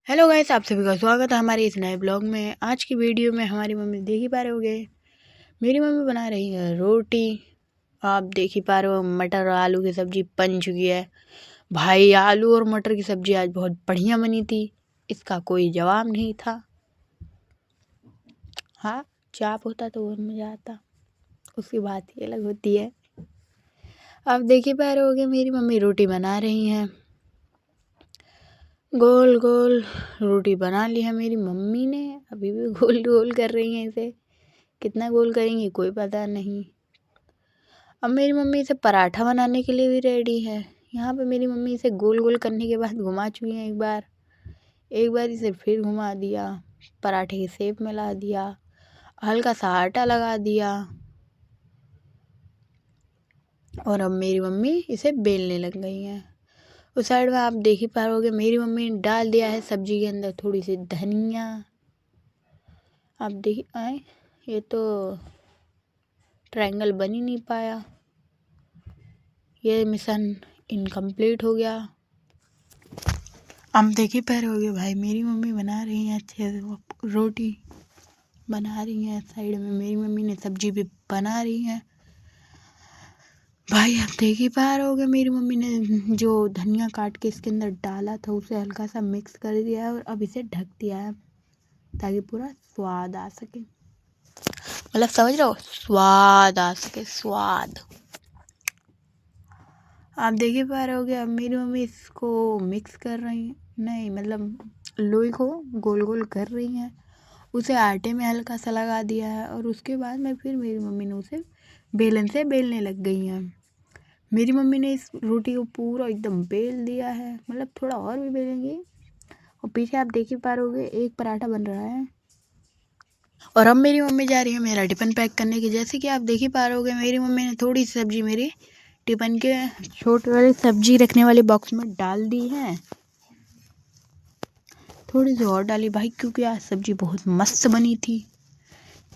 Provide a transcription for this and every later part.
Hello guys, आप सभी का स्वागत है हमारे इस नए ब्लॉग में। आज की वीडियो में हमारी मम्मी देख ही पा रहे होगे, मेरी मम्मी बना रही है रोटी। आप देख ही पा रहे हो, मटर और आलू की सब्जी बन चुकी है। भाई, आलू और मटर की सब्जी आज बहुत बढ़िया बनी थी, इसका कोई जवाब नहीं था। हाँ, चाप होता तो और मज़ा आता, उसकी बात ही अलग होती है। आप देख ही पा रहे होगे, मेरी मम्मी रोटी बना रही हैं। गोल गोल रोटी बना ली है मेरी मम्मी ने, अभी भी गोल गोल कर रही हैं इसे। कितना गोल करेंगी कोई पता नहीं। अब मेरी मम्मी इसे पराठा बनाने के लिए भी रेडी है। यहाँ पे मेरी मम्मी इसे गोल गोल करने के बाद घुमा चुकी हैं एक बार इसे फिर घुमा दिया, पराठे की शेप में ला दिया, हल्का सा आटा लगा दिया और अब मेरी मम्मी इसे बेलने लग गई हैं। उस साइड में आप देख ही पा रहे, मेरी मम्मी ने डाल दिया है सब्जी के अंदर थोड़ी सी धनिया। आप देख आए, ये तो ट्रायंगल बन ही नहीं पाया, ये मिशन इनकम्प्लीट हो गया। हम देख ही पा रहे होगे भाई, मेरी मम्मी बना रही हैं अच्छे से रोटी बना रही हैं। साइड में मेरी मम्मी ने सब्जी भी बना रही हैं। भाई आप देख ही पा रहे होगे, मेरी मम्मी ने जो धनिया काट के इसके अंदर डाला था उसे हल्का सा मिक्स कर दिया है और अब इसे ढक दिया है ताकि पूरा स्वाद आ सके। मतलब समझ रहे हो, स्वाद आ सके, स्वाद। आप देख ही पा रहे होगे, अब मेरी मम्मी इसको मिक्स कर रही हैं, नहीं मतलब लोई को गोल गोल कर रही हैं। उसे आटे में हल्का सा लगा दिया है और उसके बाद में फिर मेरी मम्मी ने उसे बेलन से बेलने लग गई हैं। मेरी मम्मी ने इस रोटी को पूरा एकदम बेल दिया है, मतलब थोड़ा और भी बेलेंगी। और पीछे आप देख ही पा रहे होगे, एक पराठा बन रहा है। और अब मेरी मम्मी जा रही है मेरा टिफ़िन पैक करने की। जैसे कि आप देख ही पा रहे होगे, मेरी मम्मी ने थोड़ी सी सब्जी मेरी टिफ़िन के छोटे वाले सब्जी रखने वाले बॉक्स में डाल दी है। थोड़ी सी और डाली भाई, क्योंकि आज सब्जी बहुत मस्त बनी थी।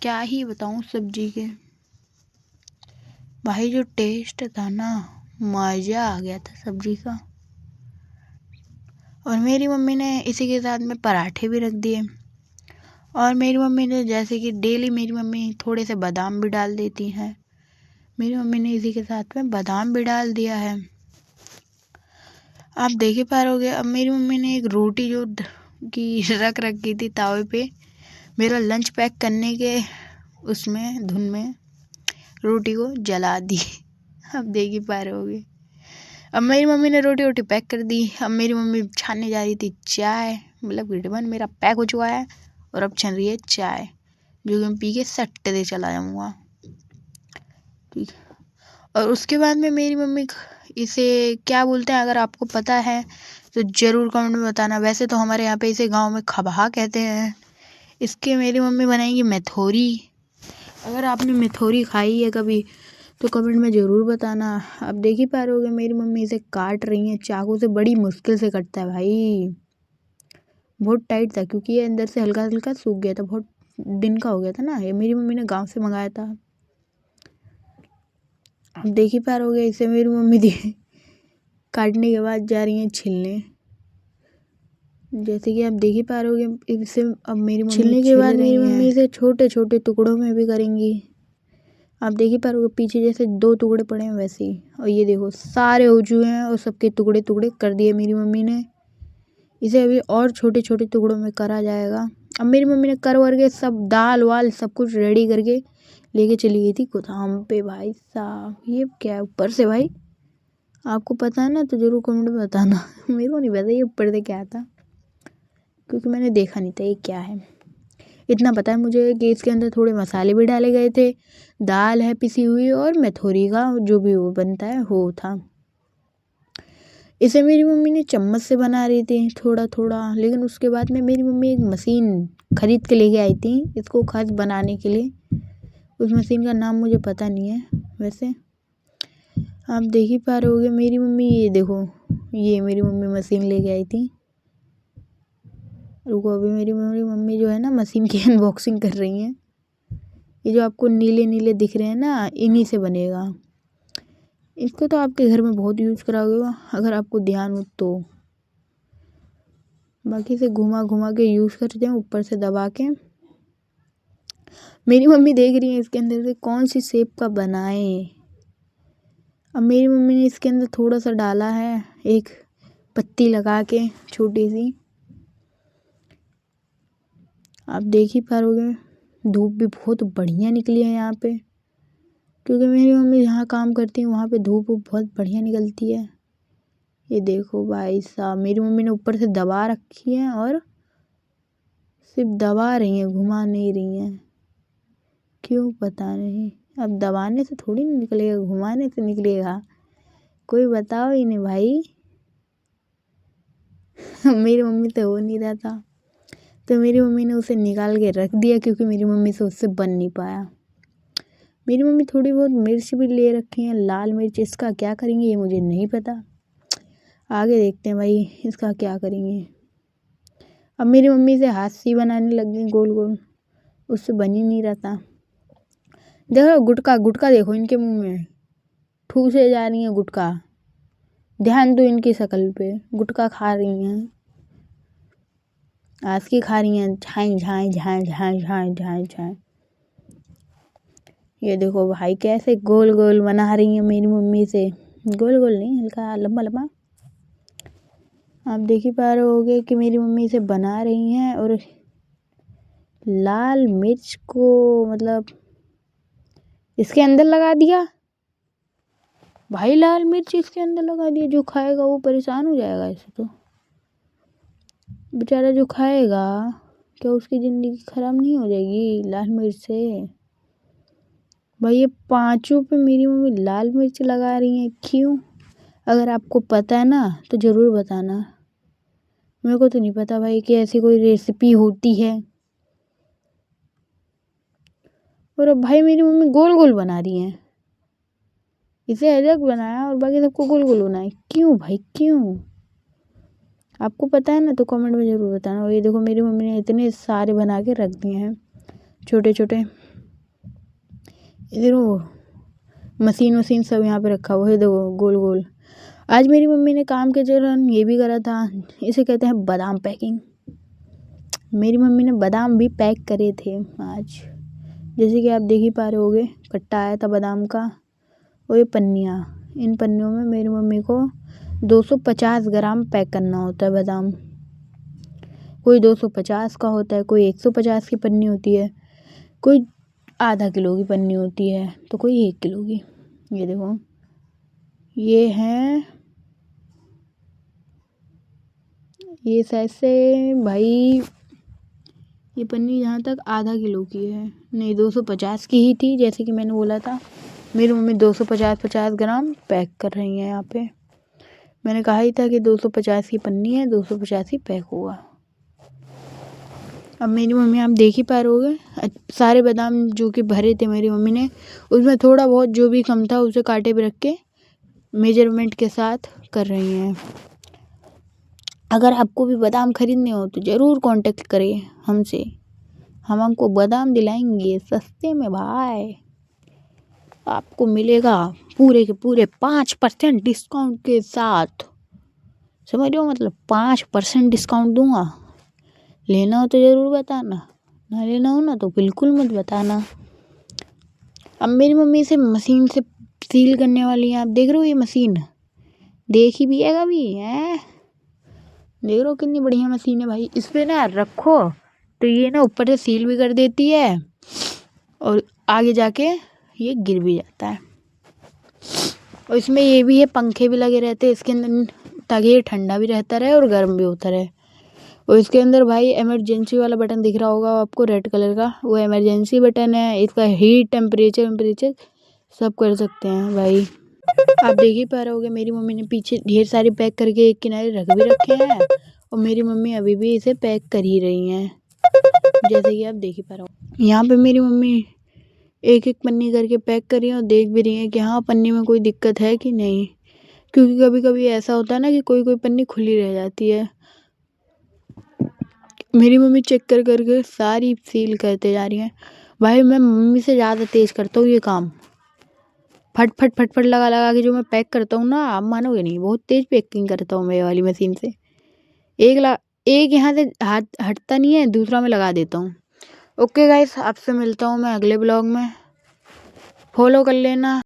क्या ही बताऊं सब्जी के भाई, जो टेस्ट था ना, मज़ा आ गया था सब्जी का। और मेरी मम्मी ने इसी के साथ में पराठे भी रख दिए। और मेरी मम्मी ने, जैसे कि डेली मेरी मम्मी थोड़े से बादाम भी डाल देती हैं, मेरी मम्मी ने इसी के साथ में बादाम भी डाल दिया है। आप देख ही पा रहे, अब मेरी मम्मी ने एक रोटी जो की रख रखी थी तावे पे, मेरा लंच पैक करने के उसमें धुन में रोटी को जला दी। अब देख ही पा रहे होगे, अब मेरी मम्मी ने रोटी वोटी पैक कर दी। अब मेरी मम्मी छानने जा रही थी चाय, मतलब टिफ़िन मेरा पैक हो चुका है और अब छन रही है चाय, जो कि मैं पी के सट्टे दे चला जाऊँगा। ठीक, और उसके बाद में मेरी मम्मी इसे क्या बोलते हैं, अगर आपको पता है तो ज़रूर कमेंट में बताना। वैसे तो हमारे यहाँ पे इसे गांव में खबहा कहते हैं। इसके मेरी मम्मी बनाएंगी मेथोरी। अगर आपने मेथोरी खाई है कभी तो कमेंट में ज़रूर बताना। आप देख ही पा रहे होगे, मेरी मम्मी इसे काट रही हैं चाकू से, बड़ी मुश्किल से कटता है भाई, बहुत टाइट था क्योंकि ये अंदर से हल्का हल्का सूख गया था, बहुत दिन का हो गया था ना, ये मेरी मम्मी ने गांव से मंगाया था। आप देख ही पा रहे होगे, इसे मेरी मम्मी काटने के बाद जा रही हैं छिलने। जैसे कि आप देख ही पा रहे होगे, इसे अब मेरी मम्मी छिलने के बाद मेरी मम्मी इसे छोटे छोटे टुकड़ों में भी करेंगी। आप देख ही पा रहे हो, पीछे जैसे 2 टुकड़े पड़े हैं वैसे ही, और ये देखो सारे हो चुके हैं और सबके टुकड़े टुकड़े कर दिए मेरी मम्मी ने। इसे अभी और छोटे छोटे टुकड़ों में करा जाएगा। अब मेरी मम्मी ने कर वर के सब दाल वाल सब कुछ रेडी करके लेके चली गई थी गोदाम पे। भाई साहब, ये क्या है ऊपर से भाई, आपको पता है ना तो ज़रूर कमेंट में बताना। मेरे को नहीं पता ये ऊपर से क्या था, क्योंकि मैंने देखा नहीं था ये क्या है। इतना पता है मुझे कि इसके अंदर थोड़े मसाले भी डाले गए थे, दाल है पिसी हुई और मेथोरी का जो भी वो बनता है वो था। इसे मेरी मम्मी ने चम्मच से बना रही थी थोड़ा थोड़ा, लेकिन उसके बाद में मेरी मम्मी एक मशीन खरीद के लेके आई थी इसको खास बनाने के लिए। उस मशीन का नाम मुझे पता नहीं है वैसे। आप देख ही पा रहे होगे, मेरी मम्मी ये देखो, ये मेरी मम्मी मशीन लेके आई थी। रुको, अभी मेरी मम्मी जो है ना मशीन की अनबॉक्सिंग कर रही हैं। ये जो आपको नीले नीले दिख रहे हैं ना, इन्हीं से बनेगा। इसको तो आपके घर में बहुत यूज़ करा होगा अगर आपको ध्यान हो तो। बाकी से घुमा घुमा के यूज़ करते हैं ऊपर से दबा के। मेरी मम्मी देख रही है इसके अंदर से कौन सी शेप का बनाए। अब मेरी मम्मी ने इसके अंदर थोड़ा सा डाला है, एक पत्ती लगा के छोटी सी। आप देख ही पा रहे हो धूप भी बहुत बढ़िया निकली है यहाँ पे, क्योंकि मेरी मम्मी जहाँ काम करती है वहाँ पे धूप बहुत बढ़िया निकलती है। ये देखो भाई साहब, मेरी मम्मी ने ऊपर से दबा रखी है और सिर्फ दबा रही हैं, घुमा नहीं रही हैं। क्यों पता नहीं। अब दबाने से थोड़ी ना निकलेगा, घुमाने से निकलेगा। कोई बताओ ही नहीं भाई। मेरी मम्मी तो हो नहीं रहा था, तो मेरी मम्मी ने उसे निकाल के रख दिया, क्योंकि मेरी मम्मी से उससे बन नहीं पाया। मेरी मम्मी थोड़ी बहुत मिर्च भी ले रखी है, लाल मिर्च। इसका क्या करेंगे ये मुझे नहीं पता, आगे देखते हैं भाई इसका क्या करेंगे। अब मेरी मम्मी से हाथ सी बनाने लग गई गोल गोल, उससे बन ही नहीं रहा था। देखो गुटका गुटका देखो इनके मुंह में, ठूसे जा रही हैं गुटका। ध्यान दो इनकी शक्ल पे, गुटका खा रही हैं, आज की खा रही हैं, झाई झाई झाई झाई झाई झाई झाई। ये देखो भाई कैसे गोल गोल बना रही हैं मेरी मम्मी से, गोल गोल नहीं हल्का लंबा लंबा। आप देख ही पा रहे होगे कि मेरी मम्मी इसे बना रही हैं। और लाल मिर्च को मतलब इसके अंदर लगा दिया भाई, लाल मिर्च इसके अंदर लगा दिया। जो खाएगा वो परेशान हो जाएगा ऐसे तो। बेचारा जो खाएगा, क्या उसकी ज़िंदगी ख़राब नहीं हो जाएगी लाल मिर्च से। भाई ये पांचों पे मेरी मम्मी लाल मिर्च लगा रही हैं, क्यों? अगर आपको पता है ना तो ज़रूर बताना। मेरे को तो नहीं पता भाई कि ऐसी कोई रेसिपी होती है। और अब भाई मेरी मम्मी गोल गोल बना रही हैं, इसे अलग बनाया और बाकी सबको गोल गोल बनाया। क्यों भाई क्यों? आपको पता है ना तो कमेंट में ज़रूर बताना। और ये देखो मेरी मम्मी ने इतने सारे बना के रख दिए हैं छोटे छोटे। इधर वो मशीन वशीन सब यहाँ पे रखा हुआ है, देखो गोल गोल। आज मेरी मम्मी ने काम के दौरान ये भी करा था, इसे कहते हैं बादाम पैकिंग। मेरी मम्मी ने बादाम भी पैक करे थे आज, जैसे कि आप देख ही पा रहे होगे। कट्टा आया था बादाम का और ये पन्नियाँ, इन पन्नियों में मेरी मम्मी को 250 ग्राम पैक करना होता है बादाम। कोई 250 का होता है, कोई 150 की पन्नी होती है, कोई आधा किलो की पन्नी होती है, तो कोई 1 किलो की। ये देखो ये है, ये शायद से भाई ये पन्नी जहाँ तक आधा किलो की है, नहीं 250 की ही थी, जैसे कि मैंने बोला था। मेरी मम्मी 250 ग्राम पैक कर रही हैं यहाँ पे। मैंने कहा ही था कि 250 की पन्नी है, 250 ही पैक हुआ। अब मेरी मम्मी आप देख ही पा रहे होगे, सारे बादाम जो कि भरे थे मेरी मम्मी ने, उसमें थोड़ा बहुत जो भी कम था उसे कांटे पे रख के मेजरमेंट के साथ कर रही हैं। अगर आपको भी बादाम खरीदने हो तो ज़रूर कांटेक्ट करें हमसे, हम आपको बादाम दिलाएंगे सस्ते में भाई। आपको मिलेगा पूरे के पूरे 5% डिस्काउंट के साथ, समझ रहे हो? मतलब 5% डिस्काउंट दूंगा। लेना हो तो ज़रूर बताना, ना लेना हो ना तो बिल्कुल मत बताना। अब मेरी मम्मी से मशीन से सील करने वाली है, आप देख रहे हो ये मशीन, देख ही भी है कभी है, देख रहे हो कितनी बढ़िया मशीन है भाई। इस पर ना रखो तो ये ना ऊपर से सील भी कर देती है और आगे जाके ये गिर भी जाता है। और इसमें ये भी है, पंखे भी लगे रहते हैं इसके अंदर, ताकि ये ठंडा भी रहता रहे और गर्म भी होता रहे। और इसके अंदर भाई इमरजेंसी वाला बटन दिख रहा होगा आपको रेड कलर का, वो इमरजेंसी बटन है। इसका हीट टेम्परेचर सब कर सकते हैं भाई। आप देख ही पा रहे होगे मेरी मम्मी ने पीछे ढेर सारे पैक करके एक किनारे रख भी रखे हैं, और मेरी मम्मी अभी भी इसे पैक कर ही रही हैं, जैसे कि आप देख ही पा रहे हो। यहाँ पे मेरी मम्मी एक एक पन्नी करके पैक कर रही है और देख भी रही है कि हाँ पन्नी में कोई दिक्कत है कि नहीं, क्योंकि कभी कभी ऐसा होता है ना कि कोई कोई पन्नी खुली रह जाती है। मेरी मम्मी चेक कर करके सारी सील करते जा रही हैं। भाई मैं मम्मी से ज़्यादा तेज़ करता हूँ ये काम, फट फट फट फट लगा लगा के जो मैं पैक करता हूँ ना, आप मानोगे नहीं, बहुत तेज़ पैकिंग करता हूँ मैं वाली मशीन से। एक यहाँ से हाथ हटता नहीं है, दूसरा मैं लगा देता हूँ। ओके गाइस, आपसे मिलता हूँ मैं अगले ब्लॉग में। फॉलो कर लेना।